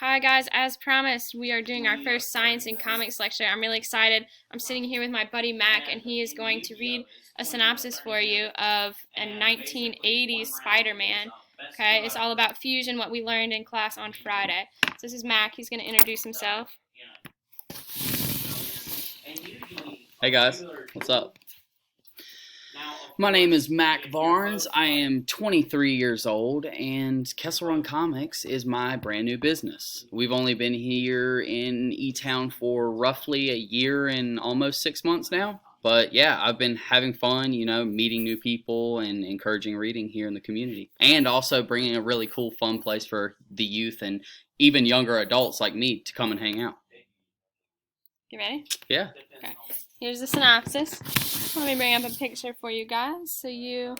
Hi guys, as promised, we are doing our first science and comics lecture. I'm really excited. I'm sitting here with my buddy Mac, and he is going to read a synopsis for you of a 1980s Spider-Man. Okay, it's all about fusion, what we learned in class on Friday. So this is Mac. He's going to introduce himself. Hey guys, what's up? My name is Mac Barnes. I am 23 years old, and Kessel Run Comics is my brand new business. We've only been here in E-Town for roughly a year and almost 6 months now. But yeah, I've been having fun, meeting new people and encouraging reading here in the community. And also bringing a really cool, fun place for the youth and even younger adults like me to come and hang out. You ready? Yeah. Okay. Here's the synopsis. Let me bring up a picture for you guys so you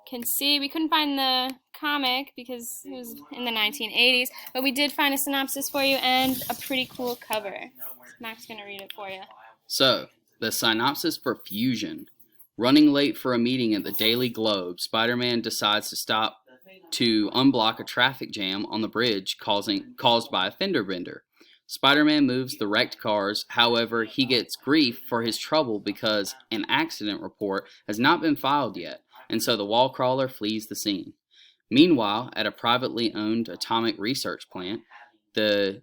can see. We couldn't find the comic because it was in the 1980s, but we did find a synopsis for you and a pretty cool cover. Mac's going to read it for you. So, the synopsis for Fusion. Running late for a meeting at the Daily Globe, Spider-Man decides to stop to unblock a traffic jam on the bridge caused by a fender bender. Spider-Man moves the wrecked cars, however, he gets grief for his trouble because an accident report has not been filed yet, and so the wall crawler flees the scene. Meanwhile, at a privately owned atomic research plant, the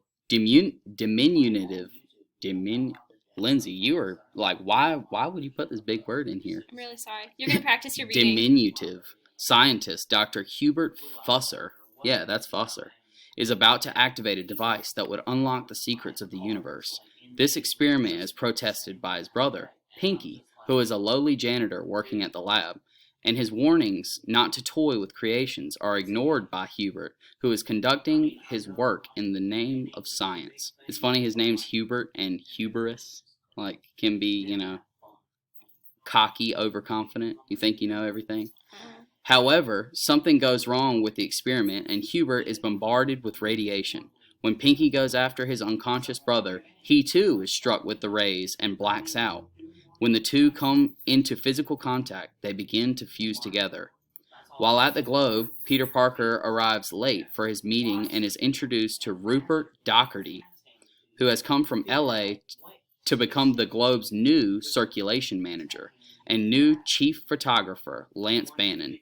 Lindsay, you are like, why would you put this big word in here? I'm really sorry. You're going to practice your reading. Diminutive scientist Dr. Hubert Fusser, yeah, that's Fusser, is about to activate a device that would unlock the secrets of the universe. This experiment is protested by his brother, Pinky, who is a lowly janitor working at the lab, and his warnings not to toy with creations are ignored by Hubert, who is conducting his work in the name of science. It's funny, his name's Hubert, and hubris, can be, cocky, overconfident. You think you know everything. However, something goes wrong with the experiment, and Hubert is bombarded with radiation. When Pinky goes after his unconscious brother, he too is struck with the rays and blacks out. When the two come into physical contact, they begin to fuse together. While at the Globe, Peter Parker arrives late for his meeting and is introduced to Rupert Doherty, who has come from LA to become the Globe's new circulation manager, and new chief photographer, Lance Bannon.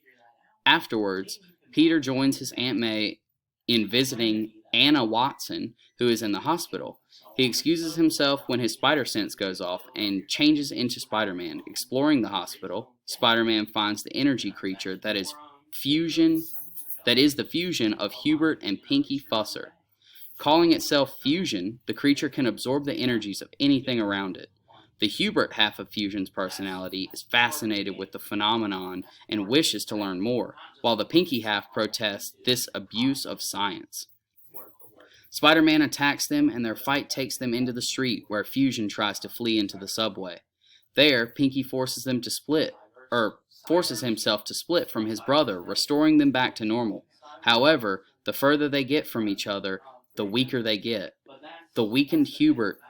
Afterwards, Peter joins his Aunt May in visiting Anna Watson, who is in the hospital. He excuses himself when his spider sense goes off and changes into Spider-Man. Exploring the hospital, Spider-Man finds the energy creature that is the fusion of Hubert and Pinky Fusser. Calling itself Fusion, the creature can absorb the energies of anything around it. The Hubert half of Fusion's personality is fascinated with the phenomenon and wishes to learn more, while the Pinky half protests this abuse of science. Spider-Man attacks them, and their fight takes them into the street, where Fusion tries to flee into the subway. There, Pinky forces himself to split from his brother, restoring them back to normal. However, the further they get from each other, the weaker they get. The weakened Hubert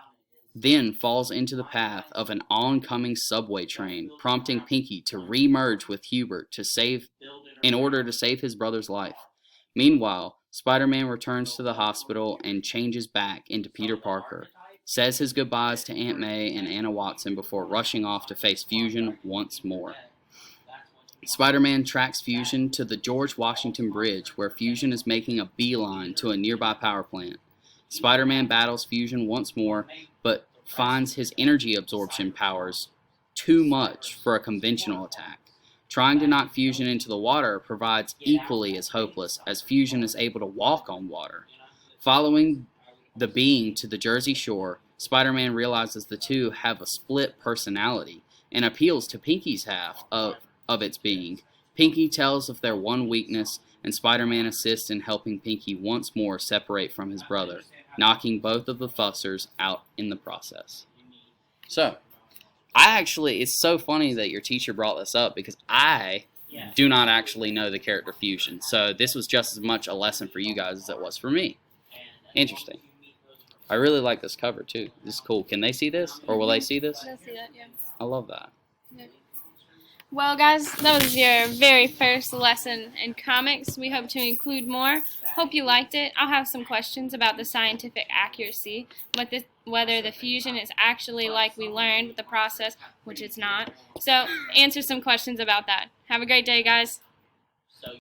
then falls into the path of an oncoming subway train, prompting Pinky to re-merge with Hubert in order to save his brother's life. Meanwhile, Spider-Man returns to the hospital and changes back into Peter Parker, says his goodbyes to Aunt May and Anna Watson before rushing off to face Fusion once more. Spider-Man tracks Fusion to the George Washington Bridge, where Fusion is making a beeline to a nearby power plant. Spider-Man battles Fusion once more, but finds his energy absorption powers too much for a conventional attack. Trying to knock Fusion into the water provides equally as hopeless, as Fusion is able to walk on water. Following the being to the Jersey Shore, Spider-Man realizes the two have a split personality and appeals to Pinky's half of its being. Pinky tells of their one weakness, and Spider-Man assists in helping Pinky once more separate from his brother, knocking both of the Fussers out in the process. So, it's so funny that your teacher brought this up because I do not actually know the character Fusion. So this was just as much a lesson for you guys as it was for me. Interesting. I really like this cover too. This is cool. Can they see this? Or will they see this? They'll see that, yeah. I love that. Yeah. Well, guys, that was your very first lesson in comics. We hope to include more. Hope you liked it. I'll have some questions about the scientific accuracy, whether the fusion is actually like we learned the process, which it's not. So answer some questions about that. Have a great day, guys.